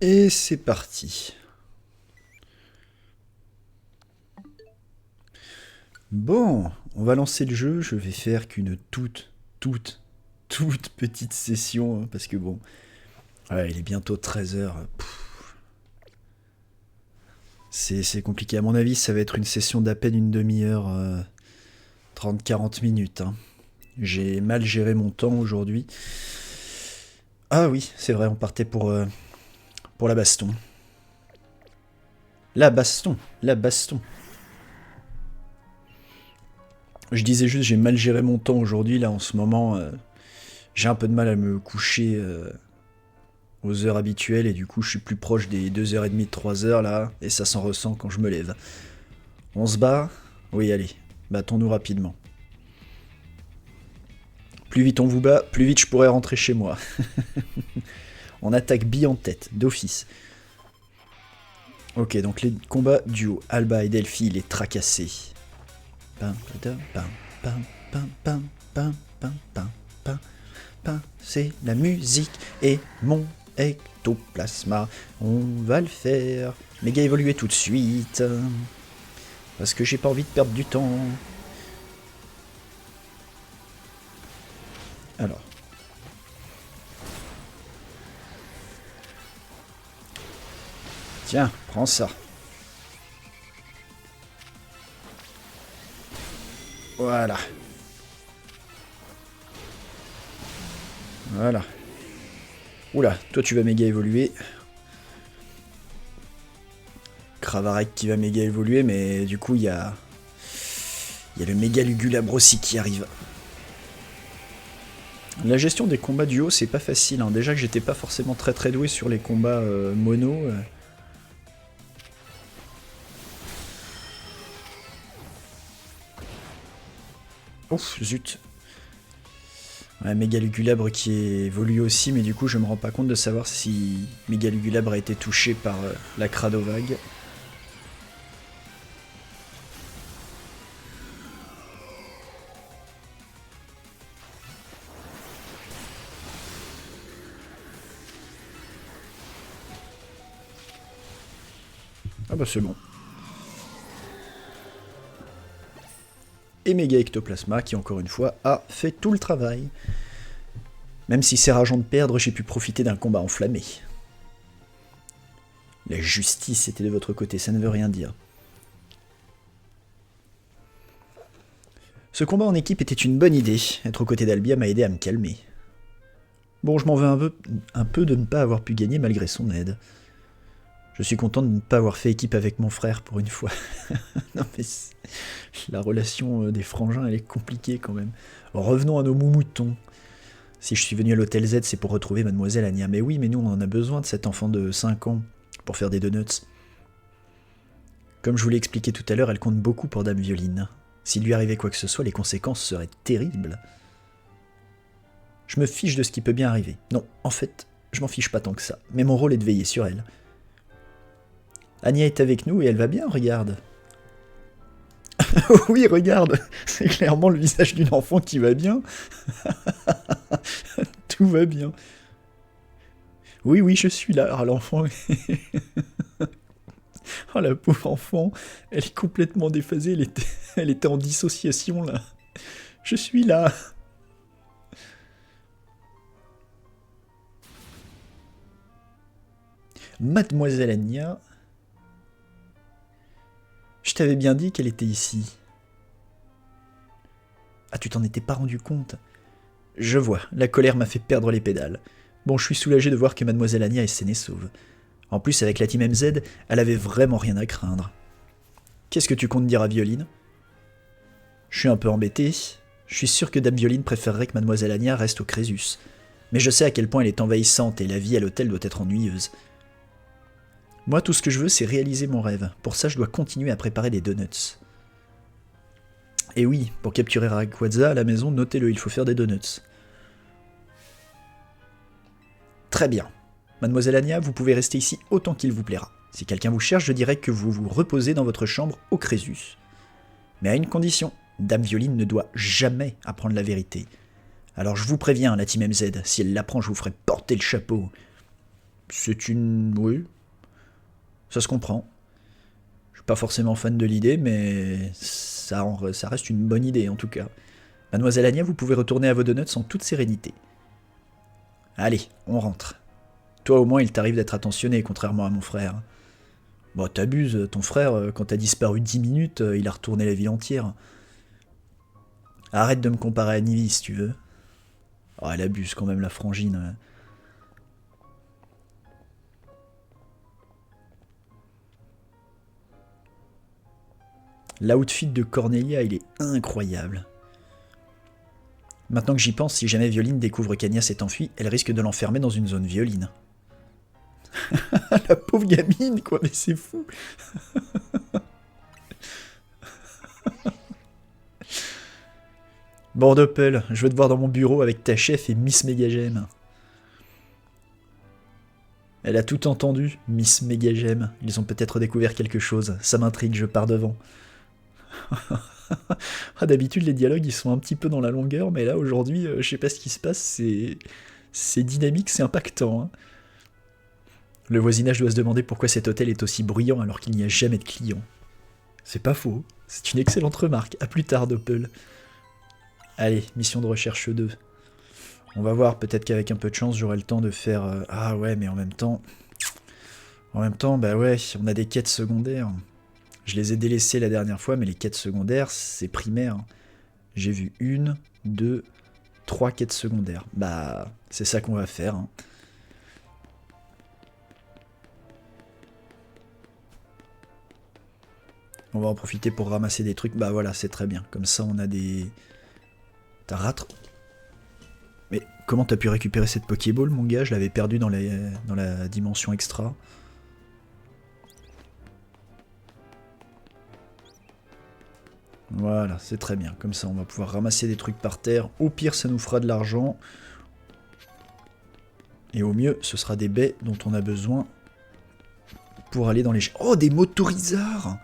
Et c'est parti. Bon, on va lancer le jeu. Je vais faire qu'une toute petite session. Parce que bon, ouais, il est bientôt 13h. C'est compliqué. À mon avis, ça va être une session d'à peine une demi-heure. 30-40 minutes. Hein. J'ai mal géré mon temps aujourd'hui. Ah oui, c'est vrai, on partait pour la baston. La baston. Je disais juste, j'ai mal géré mon temps aujourd'hui. Là, en ce moment, j'ai un peu de mal à me coucher aux heures habituelles. Et du coup, je suis plus proche des 2h30, 3h là. Et ça s'en ressent quand je me lève. On se bat. Oui, allez, battons-nous rapidement. Plus vite on vous bat, plus vite je pourrai rentrer chez moi. On attaque bille en tête, d'office. Ok, donc les combats duo. Alba et Delphi, les tracassés. Pam, pam, pam, pam, pam, pam, pam, pam, pam, pam, pam. C'est la musique et mon ectoplasma. On va le faire. Méga évoluer tout de suite. Parce que j'ai pas envie de perdre du temps. Alors. Tiens, prends ça. Voilà. Voilà. Oula, toi tu vas méga évoluer. Kravarek qui va méga évoluer, mais du coup il y a le méga Lugulabre aussi qui arrive. La gestion des combats duo c'est pas facile, hein. Déjà que j'étais pas forcément très doué sur les combats mono. Ouf, zut. Ouais, méga Lugulabre qui évolue aussi, mais du coup je me rends pas compte de savoir si méga Lugulabre a été touché par la Cradovague. Ah bah c'est bon. Et méga Ectoplasma qui encore une fois a fait tout le travail. Même si c'est rageant de perdre, j'ai pu profiter d'un combat enflammé. La justice était de votre côté, ça ne veut rien dire. Ce combat en équipe était une bonne idée. Être aux côtés d'Albia m'a aidé à me calmer. Bon, je m'en veux un peu de ne pas avoir pu gagner malgré son aide. Je suis content de ne pas avoir fait équipe avec mon frère pour une fois. Non mais la relation des frangins elle est compliquée quand même. Revenons à nos moumoutons. Si je suis venu à l'hôtel Z, c'est pour retrouver mademoiselle Anya. Mais oui, mais nous on en a besoin de cet enfant de 5 ans pour faire des donuts. Comme je vous l'ai expliqué tout à l'heure, elle compte beaucoup pour Dame Violine. S'il lui arrivait quoi que ce soit, les conséquences seraient terribles. Je me fiche de ce qui peut bien arriver. Non, en fait, je m'en fiche pas tant que ça. Mais mon rôle est de veiller sur elle. Anya est avec nous et elle va bien, regarde. Oui, regarde, c'est clairement le visage d'une enfant qui va bien. Tout va bien. Oui, oui, je suis là. Ah, l'enfant. Oh, la pauvre enfant, elle est complètement déphasée, elle était en dissociation, là. Je suis là. Mademoiselle Anya. Je t'avais bien dit qu'elle était ici. Ah, tu t'en étais pas rendu compte? Je vois, la colère m'a fait perdre les pédales. Bon, je suis soulagé de voir que Mademoiselle Anya est saine et sauve. En plus, avec la team MZ, elle avait vraiment rien à craindre. Qu'est-ce que tu comptes dire à Violine? Je suis un peu embêté. Je suis sûr que Dame Violine préférerait que Mademoiselle Anya reste au Crésus. Mais je sais à quel point elle est envahissante et la vie à l'hôtel doit être ennuyeuse. Moi, tout ce que je veux, c'est réaliser mon rêve. Pour ça, je dois continuer à préparer des donuts. Et oui, pour capturer Rayquaza à la maison, notez-le, il faut faire des donuts. Très bien. Mademoiselle Anya, vous pouvez rester ici autant qu'il vous plaira. Si quelqu'un vous cherche, je dirais que vous vous reposez dans votre chambre au Crésus. Mais à une condition, Dame Violine ne doit jamais apprendre la vérité. Alors je vous préviens, la team MZ, si elle l'apprend, je vous ferai porter le chapeau. C'est une... Oui, ça se comprend. Je suis pas forcément fan de l'idée, mais ça reste une bonne idée en tout cas. Mademoiselle Anya, vous pouvez retourner à vos donuts en toute sérénité. Allez, on rentre. Toi au moins il t'arrive d'être attentionné, contrairement à mon frère. Bon, t'abuses, ton frère, quand t'as disparu 10 minutes, il a retourné la ville entière. Arrête de me comparer à Nivy si tu veux. Oh, elle abuse quand même la frangine. L'outfit de Cornelia, il est incroyable. Maintenant que j'y pense, si jamais Violine découvre qu'Anya s'est enfuie, elle risque de l'enfermer dans une zone violine. La pauvre gamine, quoi, mais c'est fou. Bon, Doppel, je veux te voir dans mon bureau avec ta chef et Miss Megagem. Elle a tout entendu, Miss Megagem. Ils ont peut-être découvert quelque chose. Ça m'intrigue, je pars devant. Ah, d'habitude, les dialogues, ils sont un petit peu dans la longueur, mais là, aujourd'hui, je sais pas ce qui se passe, c'est dynamique, c'est impactant. Hein. Le voisinage doit se demander pourquoi cet hôtel est aussi bruyant alors qu'il n'y a jamais de clients. C'est pas faux, c'est une excellente remarque. À plus tard, Doppel. Allez, mission de recherche 2. On va voir, peut-être qu'avec un peu de chance, j'aurai le temps de faire... Ah ouais, mais en même temps... bah ouais, on a des quêtes secondaires. Je les ai délaissées la dernière fois, mais les quêtes secondaires, c'est primaire. J'ai vu 1, 2, 3 quêtes secondaires. Bah, c'est ça qu'on va faire. Hein. On va en profiter pour ramasser des trucs. Bah voilà, c'est très bien. Comme ça, on a des... T'as raté... Mais comment t'as pu récupérer cette Pokéball, mon gars? Je l'avais perdue dans la dimension extra. Voilà, c'est très bien. Comme ça, on va pouvoir ramasser des trucs par terre. Au pire, ça nous fera de l'argent. Et au mieux, ce sera des baies dont on a besoin pour aller dans les... Oh, des motorisards!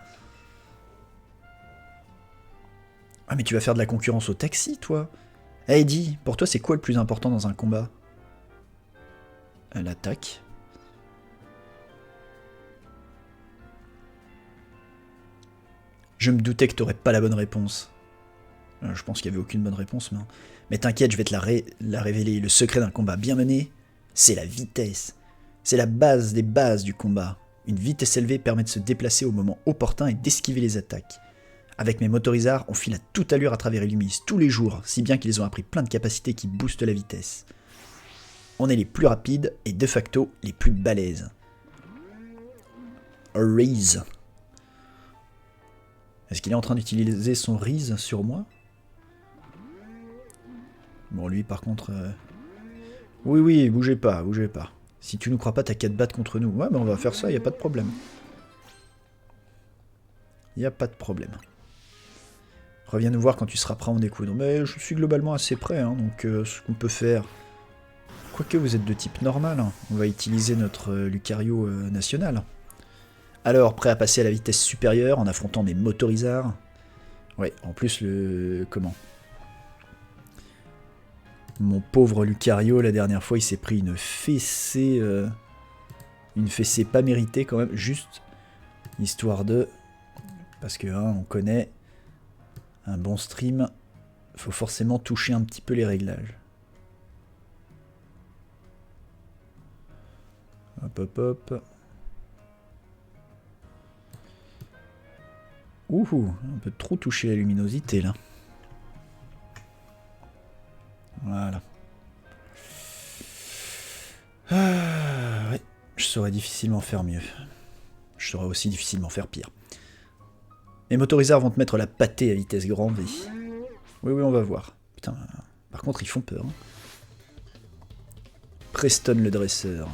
Ah, mais tu vas faire de la concurrence au taxi, toi? Hey, Eddie, pour toi, c'est quoi le plus important dans un combat? L'attaque. Je me doutais que t'aurais pas la bonne réponse. Je pense qu'il n'y avait aucune bonne réponse, mais t'inquiète, je vais te la révéler. Le secret d'un combat bien mené, c'est la vitesse. C'est la base des bases du combat. Une vitesse élevée permet de se déplacer au moment opportun et d'esquiver les attaques. Avec mes motorisards, on file à toute allure à travers Illumis tous les jours, si bien qu'ils ont appris plein de capacités qui boostent la vitesse. On est les plus rapides et de facto les plus balèzes. Raise. Est-ce qu'il est en train d'utiliser son Raise sur moi? Bon, lui par contre... Oui, oui, bougez pas, bougez pas. Si tu nous crois pas, t'as qu'à te battre contre nous. Ouais, mais on va faire ça, y a pas de problème. Y a pas de problème. Reviens nous voir quand tu seras prêt à en découdre. Mais je suis globalement assez prêt, hein, donc ce qu'on peut faire... Quoique vous êtes de type normal, hein, on va utiliser notre Lucario national. Alors, prêt à passer à la vitesse supérieure en affrontant mes motorisards. Ouais, en plus le... Comment? Mon pauvre Lucario, la dernière fois, il s'est pris une fessée... Une fessée pas méritée quand même, juste histoire de... Parce que, hein, on connaît... Un bon stream, faut forcément toucher un petit peu les réglages. Hop, hop, hop. Ouh, un peu trop touché la luminosité là. Voilà. Ah, ouais, je saurais difficilement faire mieux. Je saurais aussi difficilement faire pire. Mes motorisards vont te mettre la pâtée à vitesse grand V. Oui, oui, on va voir. Putain, par contre, ils font peur. Hein. Preston le dresseur.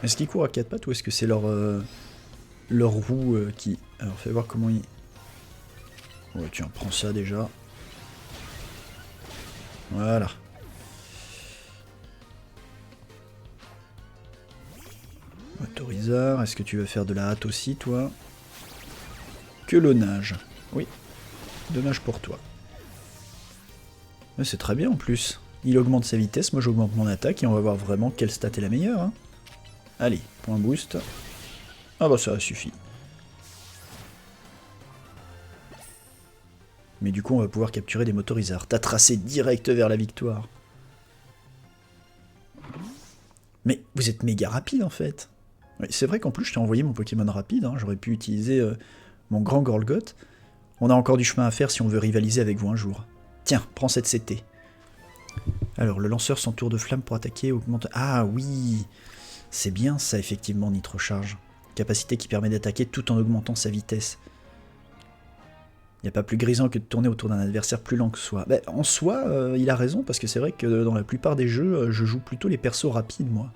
Est-ce qu'ils courent à quatre pattes ou est-ce que c'est leur roue qui... Alors, fais voir comment ils... Ouais, tiens, prends ça déjà. Voilà. Motorisard, est-ce que tu veux faire de la hâte aussi, toi? Que le nage. Oui, de nage pour toi. Mais c'est très bien en plus. Il augmente sa vitesse, moi j'augmente mon attaque et on va voir vraiment quelle stat est la meilleure. Hein. Allez, point boost. Ah bah ça suffit. Mais du coup on va pouvoir capturer des motorizards. T'as tracé direct vers la victoire. Mais vous êtes méga rapide en fait. Oui, c'est vrai qu'en plus je t'ai envoyé mon Pokémon rapide, hein. J'aurais pu utiliser mon grand Gorlgoth. On a encore du chemin à faire si on veut rivaliser avec vous un jour. Tiens, prends cette CT. Alors, le lanceur sans tour de flamme pour attaquer augmente... Ah oui, c'est bien ça effectivement, Nitrocharge. Capacité qui permet d'attaquer tout en augmentant sa vitesse. Il n'y a pas plus grisant que de tourner autour d'un adversaire plus lent que soi. Ben, en soi, il a raison, parce que c'est vrai que dans la plupart des jeux, je joue plutôt les persos rapides, moi.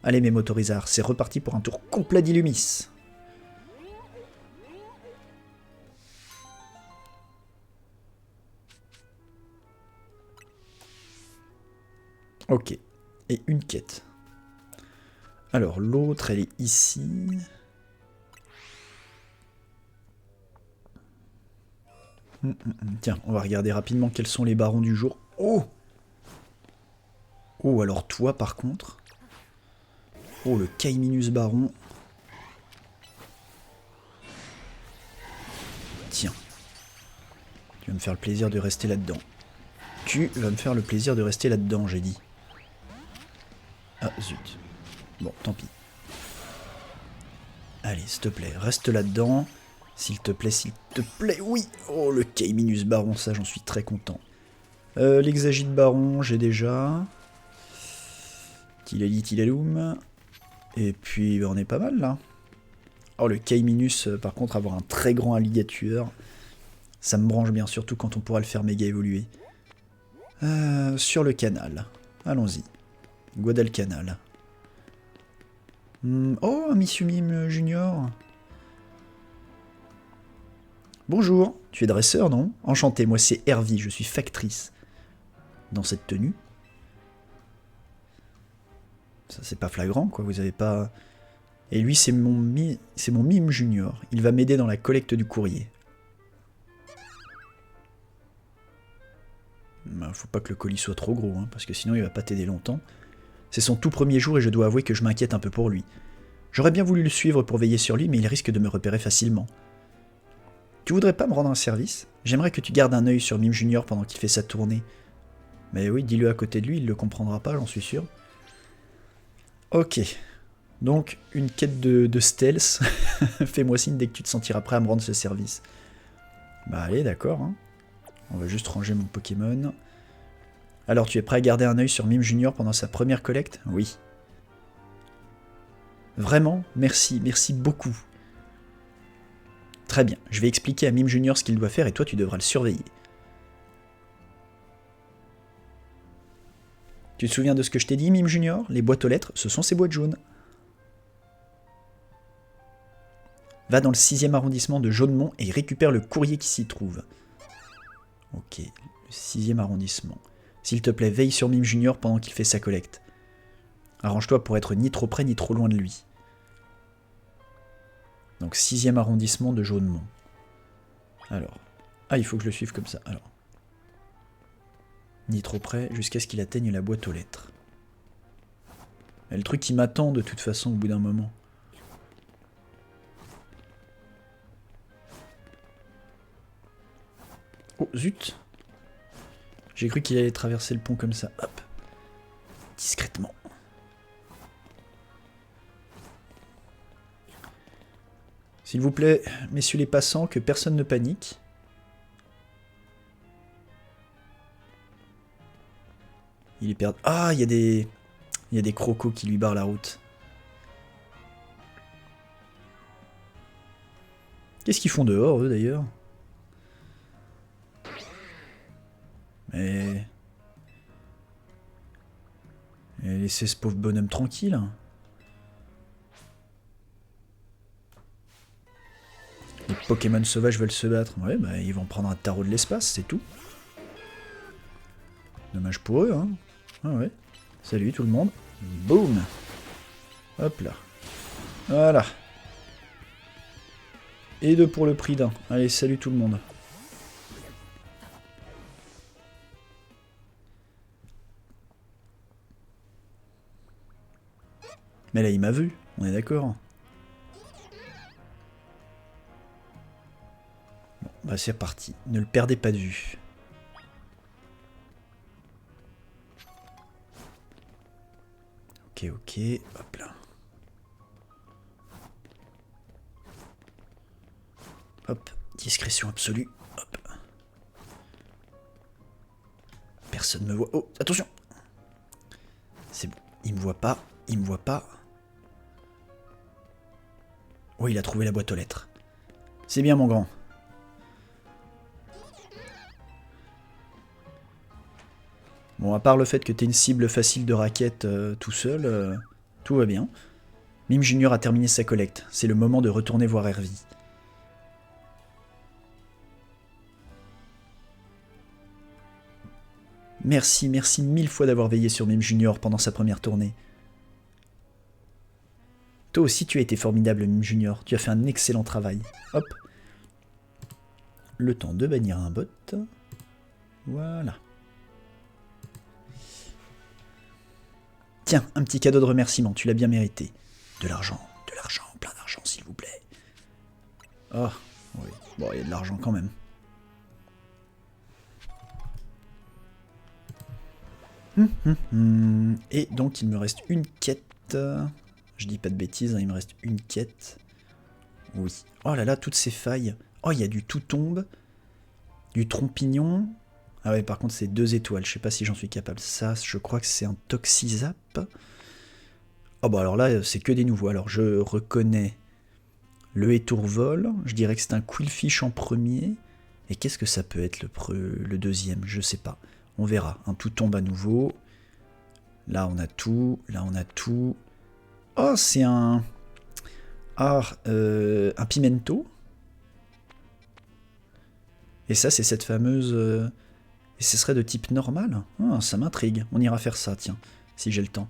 Allez mes motorizards, c'est reparti pour un tour complet d'Illumis. Ok, et une quête. Alors l'autre, elle est ici. Tiens, on va regarder rapidement quels sont les barons du jour. Oh! Oh, alors toi par contre. Oh, le Kaiminus baron. Tiens. Tu vas me faire le plaisir de rester là-dedans. Tu vas me faire le plaisir de rester là-dedans, j'ai dit. Ah, zut. Bon, tant pis. Allez, s'il te plaît, reste là-dedans. S'il te plaît, oui. Oh, le Kaiminus baron, ça, j'en suis très content. L'Exagite baron, j'ai déjà. Tilali, tilaloum. Et puis, on est pas mal, là. Oh, le Kaiminus, par contre, avoir un très grand alligator, ça me branche bien, surtout quand on pourra le faire méga évoluer. Sur le canal. Allons-y. Guadalcanal. Oh, un Missumim Junior. Bonjour, tu es dresseur, non? Enchanté, moi c'est Hervie, je suis factrice. Dans cette tenue. Ça c'est pas flagrant, quoi, vous avez pas... Et lui c'est mon mime junior, il va m'aider dans la collecte du courrier. Bah, faut pas que le colis soit trop gros, hein, parce que sinon il va pas t'aider longtemps. C'est son tout premier jour et je dois avouer que je m'inquiète un peu pour lui. J'aurais bien voulu le suivre pour veiller sur lui, mais il risque de me repérer facilement. Tu voudrais pas me rendre un service? J'aimerais que tu gardes un œil sur Mime Junior pendant qu'il fait sa tournée. Mais oui, dis-le à côté de lui, il le comprendra pas, j'en suis sûr. Ok. Donc, une quête de stealth. Fais-moi signe dès que tu te sentiras prêt à me rendre ce service. Bah allez, d'accord. Hein. On va juste ranger mon Pokémon. Alors, tu es prêt à garder un œil sur Mime Junior pendant sa première collecte? Oui. Vraiment? Merci, merci beaucoup. Très bien, je vais expliquer à Mime Junior ce qu'il doit faire et toi tu devras le surveiller. Tu te souviens de ce que je t'ai dit, Mime Junior? Les boîtes aux lettres, ce sont ces boîtes jaunes. Va dans le 6e arrondissement de Jaunemont et récupère le courrier qui s'y trouve. Ok, le 6e arrondissement. S'il te plaît, veille sur Mime Junior pendant qu'il fait sa collecte. Arrange-toi pour être ni trop près ni trop loin de lui. Donc 6e arrondissement de Jaunemont. Alors. Ah, il faut que je le suive comme ça. Alors. Ni trop près, jusqu'à ce qu'il atteigne la boîte aux lettres. Et le truc qui m'attend de toute façon au bout d'un moment. Oh, zut! J'ai cru qu'il allait traverser le pont comme ça. Hop. Discrètement. S'il vous plaît, messieurs les passants, que personne ne panique. Il est perdu. Ah, il y a des crocos qui lui barrent la route. Qu'est-ce qu'ils font dehors, eux, d'ailleurs? Mais... laissez ce pauvre bonhomme tranquille. Les Pokémon sauvages veulent se battre. Ouais, bah ils vont prendre un tarot de l'espace, c'est tout. Dommage pour eux, hein. Ah ouais. Salut tout le monde. Boum. Hop là. Voilà. Et deux pour le prix d'un. Allez, salut tout le monde. Mais là, il m'a vu, on est d'accord. Bon, bah c'est reparti. Ne le perdez pas de vue. Ok, ok. Hop là. Hop. Discrétion absolue. Hop. Personne me voit. Oh, attention. C'est bon. Il me voit pas. Il me voit pas. Oh, il a trouvé la boîte aux lettres. C'est bien, mon grand. Bon, à part le fait que t'es une cible facile de raquette tout seul, tout va bien. Mime Junior a terminé sa collecte. C'est le moment de retourner voir Hervey. Merci, merci 1000 fois d'avoir veillé sur Mime Junior pendant sa première tournée. Toi aussi, tu as été formidable, Mime Junior. Tu as fait un excellent travail. Hop. Le temps de bannir un bot. Voilà. Tiens, un petit cadeau de remerciement, tu l'as bien mérité. De l'argent, plein d'argent, s'il vous plaît. Oh, oui. Bon, il y a de l'argent quand même. Et donc, il me reste une quête. Je dis pas de bêtises, hein, il me reste une quête. Oui. Oh là là, toutes ces failles. Oh, il y a du tout tombe. Du trompignon. Ah ouais, par contre, c'est 2 étoiles. Je sais pas si j'en suis capable. Ça, je crois que c'est un Toxizap. Oh bah alors là, c'est que des nouveaux. Alors, je reconnais le étourvol. Je dirais que c'est un Quillfish en premier. Et qu'est-ce que ça peut être le deuxième? Je sais pas. On verra. Un tout tombe à nouveau. Là, on a tout. Là, on a tout. Oh, c'est un... Ah, un pimento. Et ça, c'est cette fameuse... Et ce serait de type normal. Ah, ça m'intrigue. On ira faire ça, tiens, si j'ai le temps.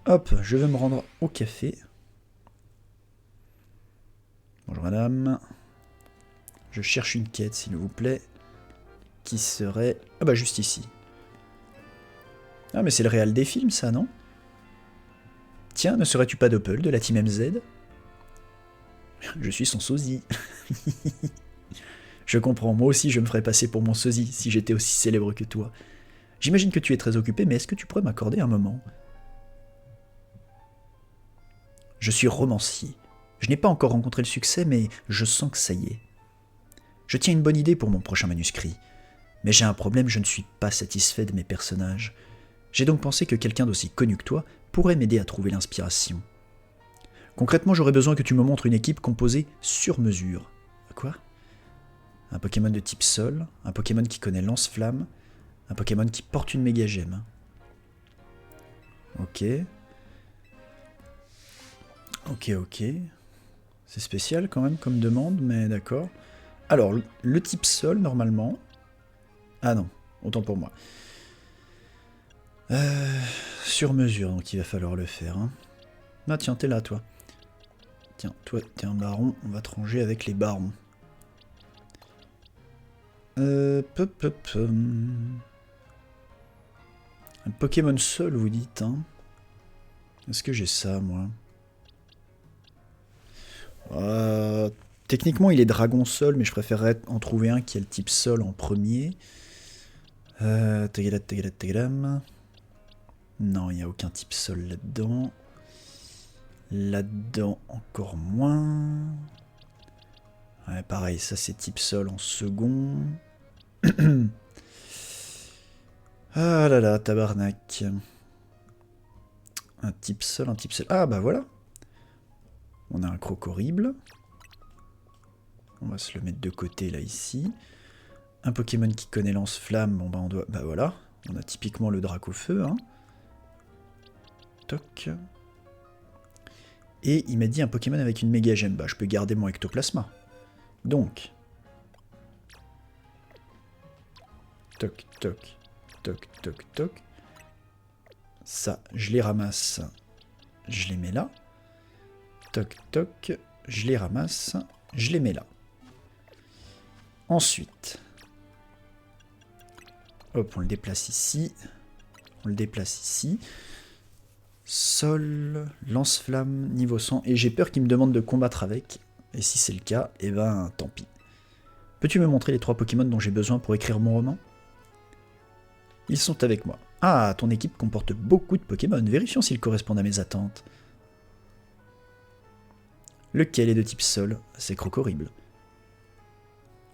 Hop, je vais me rendre au café. Bonjour madame. Je cherche une quête, s'il vous plaît. Qui serait... Ah bah juste ici. Ah mais c'est le réal des films, ça, non? Tiens, ne serais-tu pas Doppel de la Team MZ? Je suis son sosie. Je comprends, moi aussi je me ferais passer pour mon sosie si j'étais aussi célèbre que toi. J'imagine que tu es très occupé, mais est-ce que tu pourrais m'accorder un moment? Je suis romancier. Je n'ai pas encore rencontré le succès, mais je sens que ça y est. Je tiens une bonne idée pour mon prochain manuscrit. Mais j'ai un problème, je ne suis pas satisfait de mes personnages. J'ai donc pensé que quelqu'un d'aussi connu que toi pourrait m'aider à trouver l'inspiration. Concrètement, j'aurais besoin que tu me montres une équipe composée sur mesure. Quoi? Un Pokémon de type sol, un Pokémon qui connaît lance-flamme, un Pokémon qui porte une méga gemme. Ok. Ok. C'est spécial quand même comme demande, mais d'accord. Alors, le type sol, normalement... Ah non, autant pour moi. Sur mesure, donc il va falloir le faire. Hein. Ah tiens, t'es là, toi. Tiens, toi, t'es un baron, on va te ranger avec les barons. Un Pokémon seul, vous dites, hein? Est-ce que j'ai ça, moi? Techniquement, il est dragon sol, mais je préférerais en trouver un qui a le type sol en premier. Tagalam. Non, il n'y a aucun type sol là-dedans. Là-dedans, encore moins. Ouais, pareil, ça c'est type sol en second. Ah là là, tabarnak. Un type sol, un type sol. Ah bah voilà. On a un croc horrible. On va se le mettre de côté là ici. Un Pokémon qui connaît lance-flamme. Bon bah on doit... Bah voilà. On a typiquement le Dracofeu. Hein. Toc. Et il m'a dit un Pokémon avec une méga gemme. Bah je peux garder mon ectoplasma. Donc. Toc, toc. Toc, toc, toc. Ça, je les ramasse. Je les mets là. Toc, toc. Je les ramasse. Je les mets là. Ensuite. Hop, on le déplace ici. On le déplace ici. Sol, lance-flamme, niveau 100. Et j'ai peur qu'il me demande de combattre avec. Et si c'est le cas, eh ben tant pis. Peux-tu me montrer les 3 Pokémon dont j'ai besoin pour écrire mon roman? Ils sont avec moi. Ah, ton équipe comporte beaucoup de Pokémon. Vérifions s'ils correspondent à mes attentes. Lequel est de type sol? C'est Crocorible.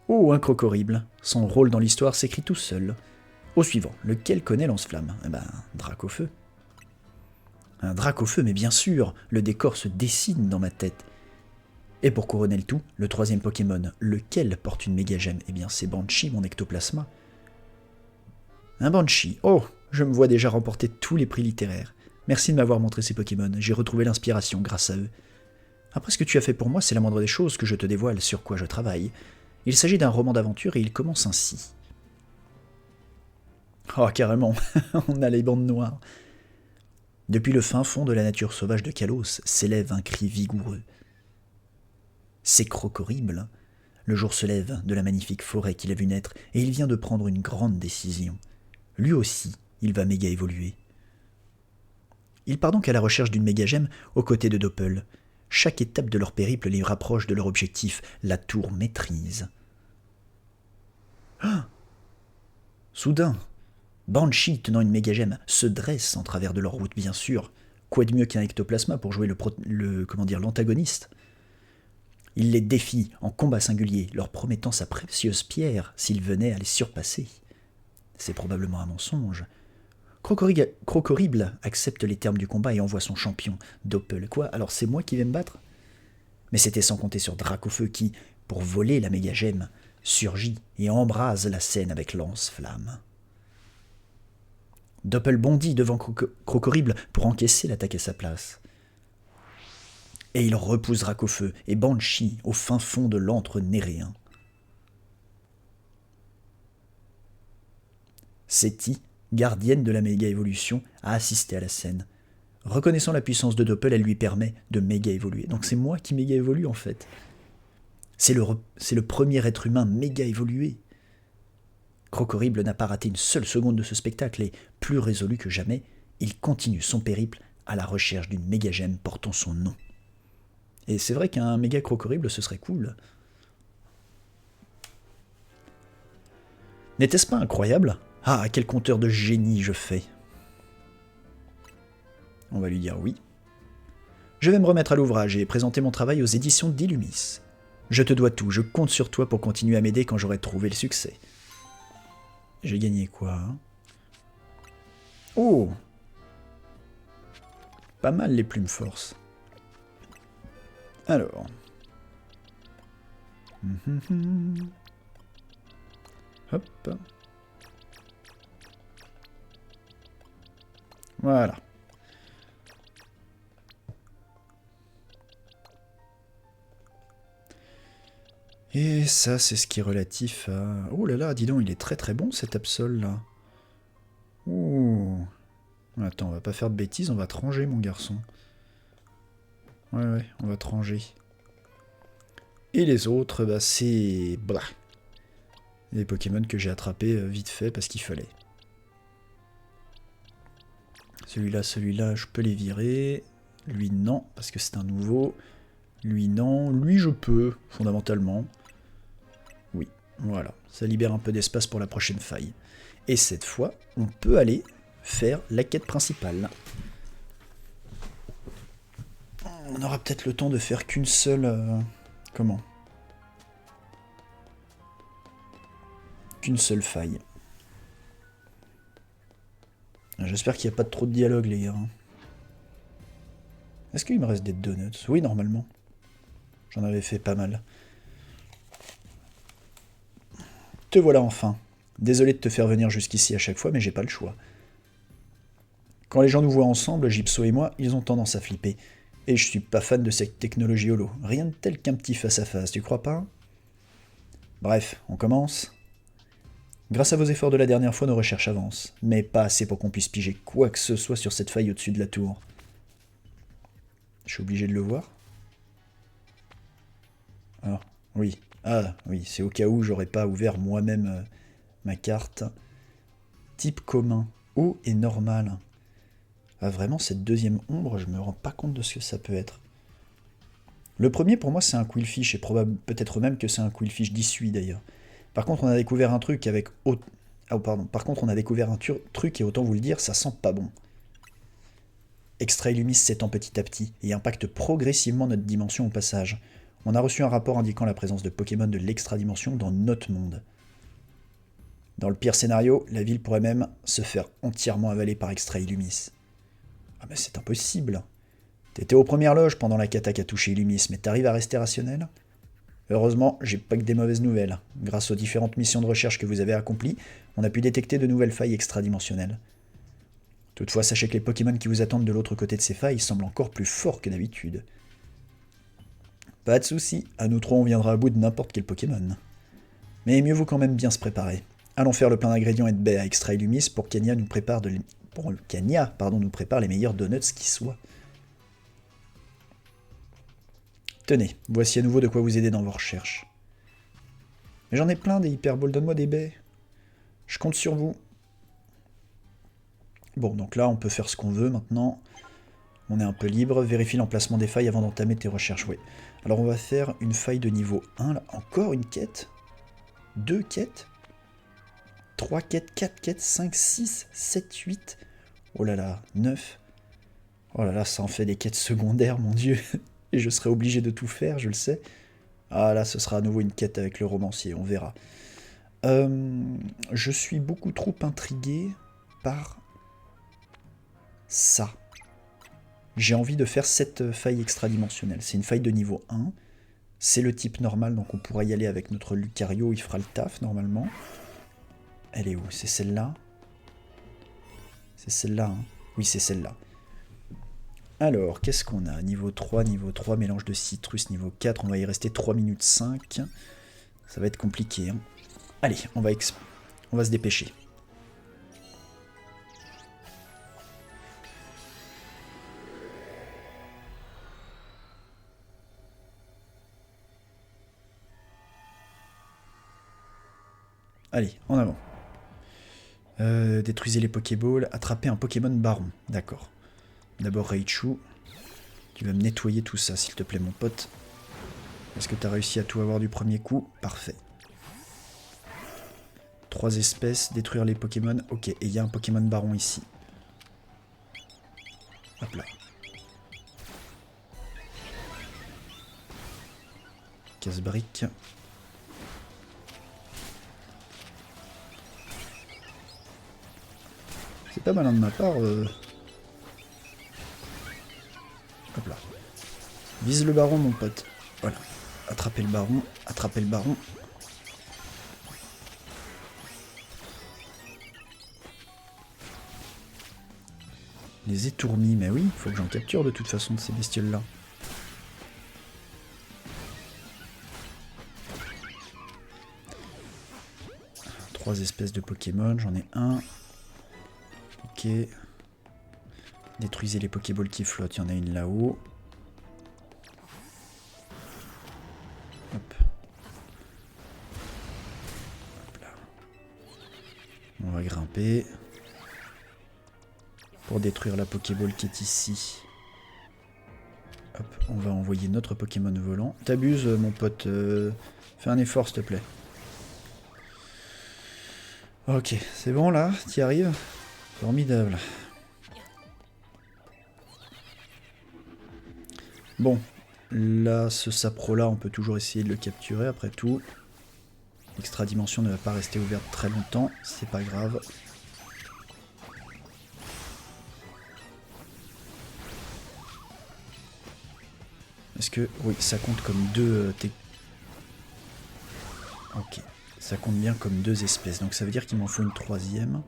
Oh, un Crocorible. Son rôle dans l'histoire s'écrit tout seul. Au suivant, lequel connaît Lance-Flamme? Eh ben, Dracofeu. Un Dracofeu, mais bien sûr, le décor se dessine dans ma tête. Et pour couronner le tout, le 3e Pokémon, lequel porte une méga gemme? Eh bien, c'est Banshee, mon ectoplasma. Un Banshee. Oh, je me vois déjà remporter tous les prix littéraires. Merci de m'avoir montré ces Pokémon, j'ai retrouvé l'inspiration grâce à eux. Après ce que tu as fait pour moi, c'est la moindre des choses que je te dévoile sur quoi je travaille. Il s'agit d'un roman d'aventure et il commence ainsi. Oh, carrément, on a les bandes noires. Depuis le fin fond de la nature sauvage de Kalos s'élève un cri vigoureux. C'est Crocorible. Le jour se lève de la magnifique forêt qu'il a vu naître et il vient de prendre une grande décision. Lui aussi, il va méga évoluer. Il part donc à la recherche d'une méga gemme aux côtés de Doppel. Chaque étape de leur périple les rapproche de leur objectif, la tour maîtrise. Ah! Soudain, Banshee tenant une méga gemme se dresse en travers de leur route, bien sûr. Quoi de mieux qu'un ectoplasma pour jouer l'antagoniste? Il les défie en combat singulier, leur promettant sa précieuse pierre s'il venait à les surpasser. C'est probablement un mensonge. Crocorible accepte les termes du combat et envoie son champion, Doppel. Quoi? Alors c'est moi qui vais me battre? Mais c'était sans compter sur Dracofeu qui, pour voler la méga gemme, surgit et embrase la scène avec lance-flamme. Doppel bondit devant Crocorible pour encaisser l'attaque à sa place. Et il repousse Dracofeu et Banshee au fin fond de l'antre néréen. Seti, gardienne de la méga-évolution, a assisté à la scène. Reconnaissant la puissance de Doppel, elle lui permet de méga-évoluer. Donc c'est moi qui méga-évolue en fait. C'est le premier être humain méga-évolué. Crocorible n'a pas raté une seule seconde de ce spectacle et, plus résolu que jamais, il continue son périple à la recherche d'une méga-gemme portant son nom. Et c'est vrai qu'un méga Crocorible, ce serait cool. N'était-ce pas incroyable? Ah, quel conteur de génie je fais. On va lui dire oui. Je vais me remettre à l'ouvrage et présenter mon travail aux éditions d'Illumis. Je te dois tout, je compte sur toi pour continuer à m'aider quand j'aurai trouvé le succès. J'ai gagné quoi, hein? Oh! Pas mal les plumes force. Alors. Hop. Voilà. Et ça, c'est ce qui est relatif à... Oh là là, dis donc, il est très très bon cet Absol là. Ouh. Attends, on va pas faire de bêtises, on va te ranger mon garçon. Ouais, on va te ranger. Et les autres, bah c'est... Bah. Les Pokémon que j'ai attrapés vite fait parce qu'il fallait. Celui-là, je peux les virer. Lui, non, parce que c'est un nouveau. Lui, non. Lui, je peux, fondamentalement. Oui, voilà. Ça libère un peu d'espace pour la prochaine faille. Et cette fois, on peut aller faire la quête principale. On aura peut-être le temps de faire qu'une seule... Comment? Qu'une seule faille. J'espère qu'il n'y a pas trop de dialogue, les gars. Est-ce qu'il me reste des donuts? Oui, normalement. J'en avais fait pas mal. Te voilà enfin. Désolé de te faire venir jusqu'ici à chaque fois, mais j'ai pas le choix. Quand les gens nous voient ensemble, Gypso et moi, ils ont tendance à flipper. Et je suis pas fan de cette technologie holo. Rien de tel qu'un petit face-à-face, tu crois pas? Bref, on commence. Grâce à vos efforts de la dernière fois, nos recherches avancent, mais pas assez pour qu'on puisse piger quoi que ce soit sur cette faille au-dessus de la tour. Je suis obligé de le voir? Ah, oui. Ah, oui, c'est au cas où j'aurais pas ouvert moi-même ma carte. Type commun, eau et normal. Ah, vraiment, cette deuxième ombre, je me rends pas compte de ce que ça peut être. Le premier, pour moi, c'est un Quillfish, et peut-être même que c'est un Quillfish d'issue, d'ailleurs. Par contre, on a découvert un truc avec... Ah, pardon. Par contre, on a découvert un truc, et autant vous le dire, ça sent pas bon. Extra-Illumis s'étend petit à petit, et impacte progressivement notre dimension au passage. On a reçu un rapport indiquant la présence de Pokémon de l'extra-dimension dans notre monde. Dans le pire scénario, la ville pourrait même se faire entièrement avaler par Extra-Illumis. Ah mais c'est impossible. T'étais aux premières loges pendant la cata qui a touché Illumis, mais t'arrives à rester rationnel? Heureusement, j'ai pas que des mauvaises nouvelles. Grâce aux différentes missions de recherche que vous avez accomplies, on a pu détecter de nouvelles failles extradimensionnelles. Toutefois, sachez que les Pokémon qui vous attendent de l'autre côté de ces failles semblent encore plus forts que d'habitude. Pas de soucis, à nous trois on viendra à bout de n'importe quel Pokémon. Mais mieux vaut quand même bien se préparer. Allons faire le plein d'ingrédients et de baies à Extra Illumis pour qu'Anya nous prépare nous prépare les meilleurs donuts qui soient. Tenez, voici à nouveau de quoi vous aider dans vos recherches. Mais j'en ai plein des hyperballs, donne-moi des baies. Je compte sur vous. Bon, donc là, on peut faire ce qu'on veut maintenant. On est un peu libre. Vérifie l'emplacement des failles avant d'entamer tes recherches. Oui. Alors, on va faire une faille de niveau 1. Là. Encore une quête. 2 quêtes. 3 quêtes, 4 quêtes, 5, 6, 7, 8. Oh là là, 9. Oh là là, ça en fait des quêtes secondaires, mon dieu. Et je serai obligé de tout faire, je le sais. Ah là, ce sera à nouveau une quête avec le romancier, on verra. Je suis beaucoup trop intrigué par ça. J'ai envie de faire cette faille extradimensionnelle. C'est une faille de niveau 1. C'est le type normal, donc on pourra y aller avec notre Lucario, il fera le taf normalement. Elle est où? C'est celle-là? C'est celle-là, hein? Oui, c'est celle-là. Alors, qu'est-ce qu'on a? Niveau 3, mélange de citrus, niveau 4, on va y rester 3 minutes 5. Ça va être compliqué, hein. Allez, on va se dépêcher. Allez, en avant. Détruisez les Pokéballs, attrapez un Pokémon Baron. D'accord. D'abord Raichu. Tu vas me nettoyer tout ça, s'il te plaît, mon pote. Est-ce que tu as réussi à tout avoir du premier coup? Parfait. 3 espèces, détruire les Pokémon. Ok, et il y a un Pokémon Baron ici. Hop là. Casse-brique. C'est pas malin de ma part. Hop là. Vise le baron, mon pote. Voilà. Attrapez le baron. Attrapez le baron. Les étourmis, mais oui, il faut que j'en capture de toute façon de ces bestioles-là. Trois espèces de Pokémon, j'en ai un. Ok. Détruisez les Pokéballs qui flottent, il y en a une là-haut. Hop. Hop là. On va grimper. Pour détruire la Pokéball qui est ici. Hop, on va envoyer notre Pokémon volant. T'abuses, mon pote. Fais un effort, s'il te plaît. Ok, c'est bon là? T'y arrives? Formidable. Bon, là, ce sapro-là, on peut toujours essayer de le capturer, après tout. L'extra-dimension ne va pas rester ouverte très longtemps, c'est pas grave. Est-ce que... Oui, ça compte comme deux... Ok, ça compte bien comme 2 espèces, donc ça veut dire qu'il m'en faut une 3e.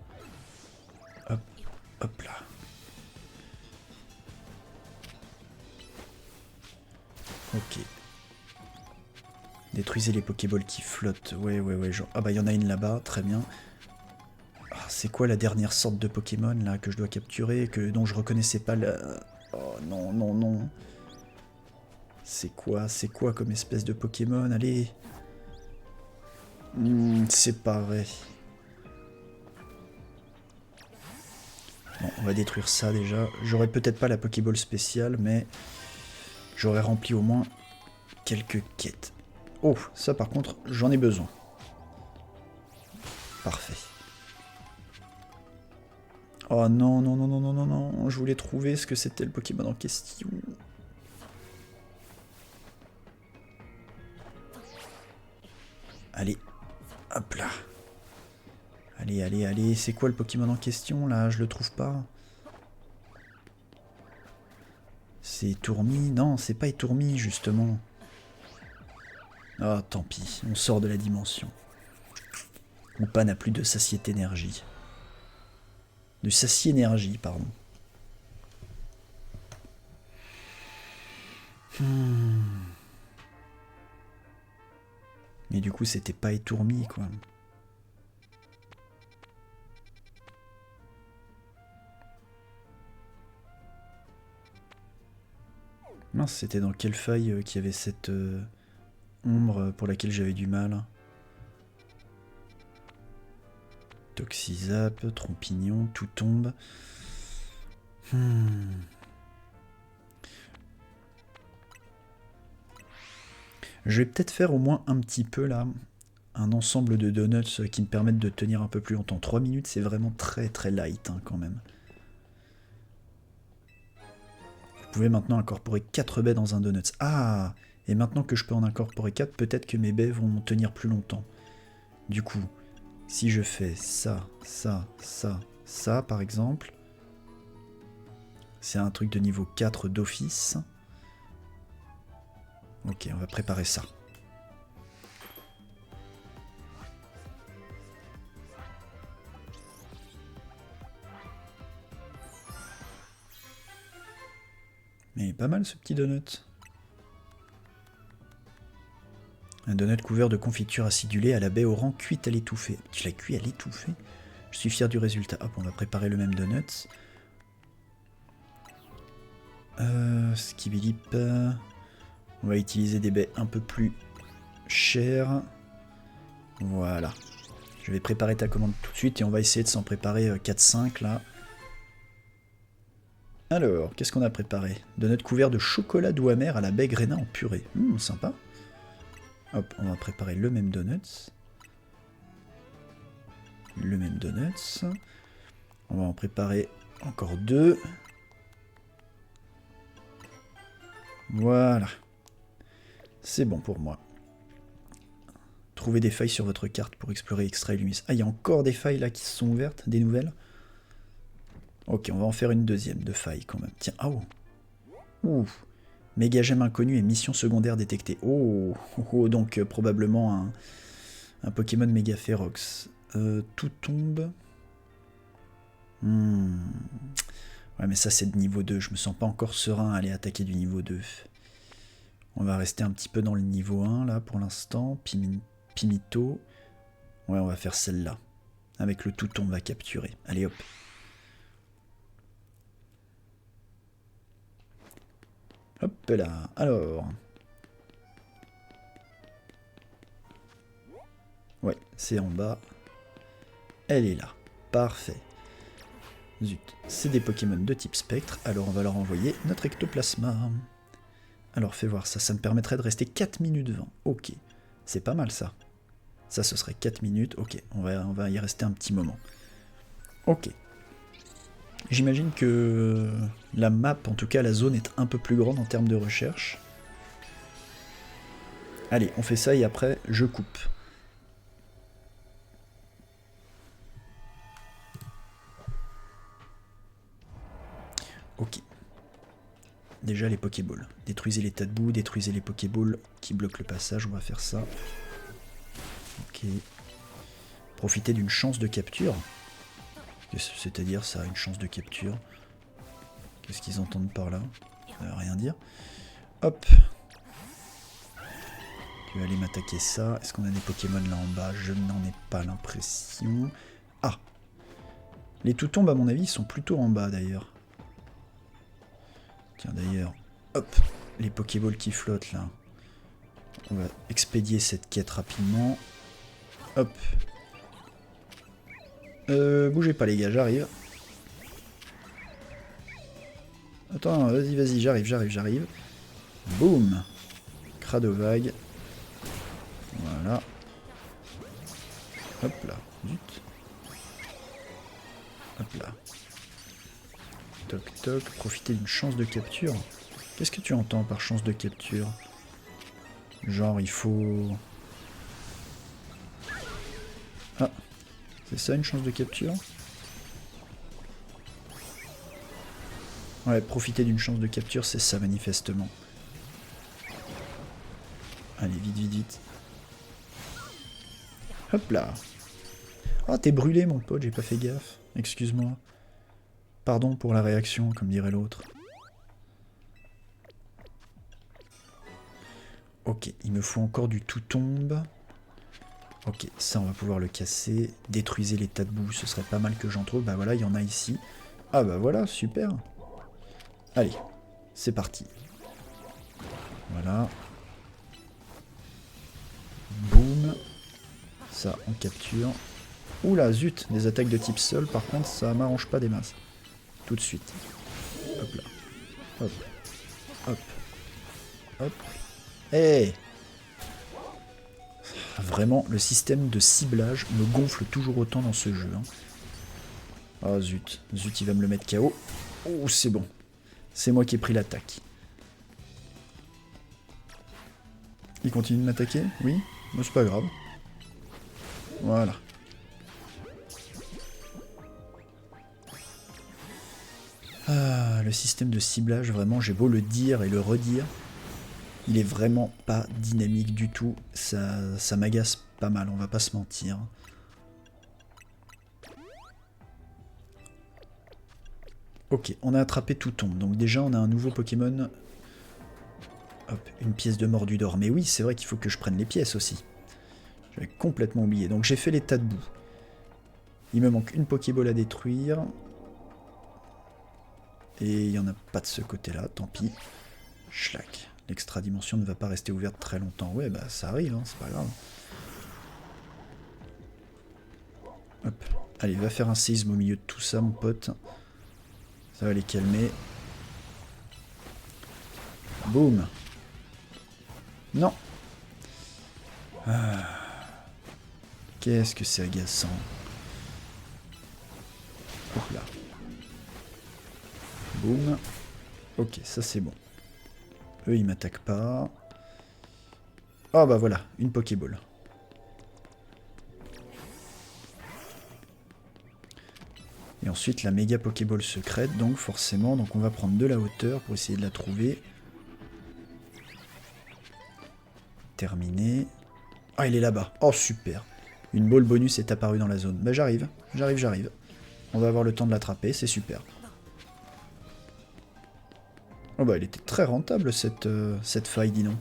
Hop, hop là. Ok. Détruisez les Pokéballs qui flottent. Ouais, genre... Ah bah il y en a une là-bas, très bien. Ah, c'est quoi la dernière sorte de Pokémon là que je dois capturer, dont je reconnaissais pas la... Oh non, non, non. C'est quoi comme espèce de Pokémon? Allez. C'est pareil. Bon, on va détruire ça déjà. J'aurais peut-être pas la Pokéball spéciale, mais j'aurais rempli au moins quelques quêtes. Oh, ça par contre, j'en ai besoin. Parfait. Oh non, non, non, non, non, non, non. Je voulais trouver ce que c'était le Pokémon en question. Allez, hop là. Allez, allez, allez. C'est quoi le Pokémon en question là? Je le trouve pas. C'est Tourmi? Non, c'est pas Tourmi justement. Ah, tant pis. On sort de la dimension. Oupa n'a plus de satiété énergie. De sacie énergie, pardon. Mais du coup, c'était pas étourmi, quoi. Mince, c'était dans quelle faille qu'il y avait cette ombre pour laquelle j'avais du mal? Toxizap, Trompignon, tout tombe. Je vais peut-être faire au moins un petit peu là, un ensemble de donuts qui me permettent de tenir un peu plus longtemps. 3 minutes, c'est vraiment très très light hein, quand même. Vous pouvez maintenant incorporer 4 baies dans un donut. Ah! Et maintenant que je peux en incorporer 4, peut-être que mes baies vont tenir plus longtemps. Du coup, si je fais ça, ça, ça, ça par exemple, c'est un truc de niveau 4 d'office. Ok, on va préparer ça. Mais pas mal ce petit donut. Un donut couvert de confiture acidulée à la baie au rang cuite à l'étouffer. Tu l'as cuit à l'étouffer? Je suis fier du résultat. Hop, on va préparer le même donut. Skibilip. On va utiliser des baies un peu plus chères. Voilà. Je vais préparer ta commande tout de suite et on va essayer de s'en préparer 4-5 là. Alors, qu'est-ce qu'on a préparé? Donut couvert de chocolat doux amer à la baie grénin en purée. Sympa. Hop, on va préparer le même donut. Le même donut. On va en préparer encore 2. Voilà. C'est bon pour moi. Trouvez des failles sur votre carte pour explorer Extra Illumis. Ah, il y a encore des failles là qui se sont ouvertes, des nouvelles. Ok, on va en faire une deuxième de faille quand même. Tiens, oh. Ouh. Méga gemme inconnu et mission secondaire détectée. Oh, donc probablement un Pokémon méga férox. Tout tombe. Ouais, mais ça c'est de niveau 2. Je me sens pas encore serein à aller attaquer du niveau 2. On va rester un petit peu dans le niveau 1 là pour l'instant. Pimito. Ouais, on va faire celle-là. Avec le tout tombe à capturer. Allez hop. Hop là. Alors. Ouais, c'est en bas. Elle est là. Parfait. Zut, c'est des Pokémon de type spectre, alors on va leur envoyer notre ectoplasma. Alors fais voir ça, ça me permettrait de rester 4 minutes 20. Ok, c'est pas mal ça. Ça ce serait 4 minutes, ok, on va y rester un petit moment. Ok. J'imagine que la map, en tout cas la zone, est un peu plus grande en termes de recherche. Allez, on fait ça et après je coupe. Ok. Déjà les Pokéballs. Détruisez les tas de boue, détruisez les Pokéballs qui bloquent le passage, on va faire ça. Ok. Profitez d'une chance de capture. C'est-à-dire ça, une chance de capture. Qu'est-ce qu'ils entendent par là? Ça veut rien dire. Hop. Tu vas aller m'attaquer ça. Est-ce qu'on a des Pokémon là en bas? Je n'en ai pas l'impression. Ah. Les tout-tombes à mon avis sont plutôt en bas d'ailleurs. Tiens d'ailleurs, hop, les Pokéballs qui flottent là. On va expédier cette quête rapidement. Hop. Bougez pas les gars, j'arrive. attends, vas-y, j'arrive. Boum. Cradovague. Voilà. Hop là, zut. Hop là. Toc toc, profiter d'une chance de capture. Qu'est-ce que tu entends par chance de capture? Genre il faut... Ah, c'est ça une chance de capture? Ouais, profiter d'une chance de capture, c'est ça manifestement. Allez, vite. Hop là. Ah, t'es brûlé mon pote, j'ai pas fait gaffe. Excuse-moi. Pardon pour la réaction, comme dirait l'autre. Ok, il me faut encore du tout tombe. Ok, ça on va pouvoir le casser. Détruisez les tas de boue, ce serait pas mal que j'en trouve. Bah voilà, il y en a ici. Ah bah voilà, super. Allez, c'est parti. Voilà. Boum. Ça, on capture. Oula, zut, des attaques de type sol, par contre, ça m'arrange pas des masses. Tout de suite. Hop là. Hop. Hey! Vraiment, le système de ciblage me gonfle toujours autant dans ce jeu. Hein. Oh zut, il va me le mettre KO. Oh, c'est bon. C'est moi qui ai pris l'attaque. Il continue de m'attaquer? Oui? Mais c'est pas grave. Voilà. Ah, le système de ciblage, vraiment, j'ai beau le dire et le redire, il est vraiment pas dynamique du tout. Ça m'agace pas mal, on va pas se mentir. Ok, on a attrapé tout tombe. Donc déjà, on a un nouveau Pokémon. Hop, une pièce de mordu d'or. Mais oui, c'est vrai qu'il faut que je prenne les pièces aussi. J'avais complètement oublié. Donc j'ai fait les tas de boue. Il me manque une Pokéball à détruire. Et il n'y en a pas de ce côté-là, tant pis. Schlack. L'extra-dimension ne va pas rester ouverte très longtemps. Ouais, bah ça arrive, hein, c'est pas grave. Hop. Allez, va faire un séisme au milieu de tout ça, mon pote. Ça va les calmer. Boum. Non. Ah. Qu'est-ce que c'est agaçant. Hop là. Boum. Ok, ça c'est bon. Eux, ils m'attaquent pas. Oh bah voilà, une Pokéball. Et ensuite la méga Pokéball secrète, donc forcément, donc on va prendre de la hauteur pour essayer de la trouver. Terminé. Ah, il est là-bas. Oh, super. Une ball bonus est apparue dans la zone. Bah j'arrive. On va avoir le temps de l'attraper, c'est super. Oh bah elle était très rentable cette faille, dis donc.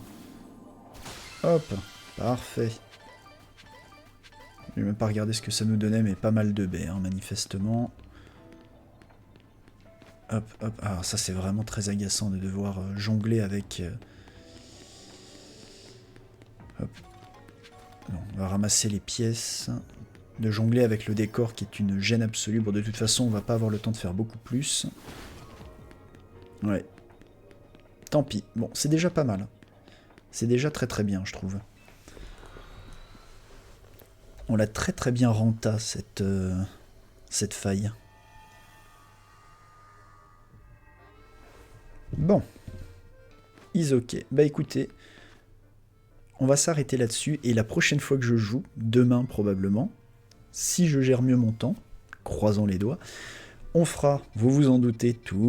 Hop, parfait. Je vais même pas regarder ce que ça nous donnait, mais pas mal de baies, hein, manifestement. Hop. Ah, ça c'est vraiment très agaçant de devoir jongler avec... Hop. Non, on va ramasser les pièces. De jongler avec le décor qui est une gêne absolue. Bon, de toute façon, on va pas avoir le temps de faire beaucoup plus. Ouais. Tant pis. Bon, c'est déjà pas mal. C'est déjà très bien, je trouve. On l'a très bien renta, cette faille. Bon. Is ok. Bah écoutez, on va s'arrêter là-dessus. Et la prochaine fois que je joue, demain probablement, si je gère mieux mon temps, croisons les doigts, on fera, vous vous en doutez, toutes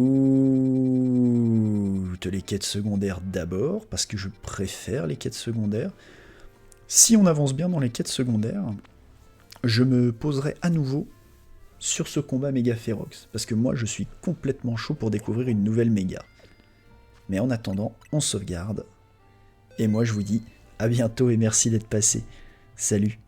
les quêtes secondaires d'abord, parce que je préfère les quêtes secondaires. Si on avance bien dans les quêtes secondaires, je me poserai à nouveau sur ce combat méga férox, parce que moi je suis complètement chaud pour découvrir une nouvelle méga. Mais en attendant, on sauvegarde, et moi je vous dis à bientôt et merci d'être passé. Salut.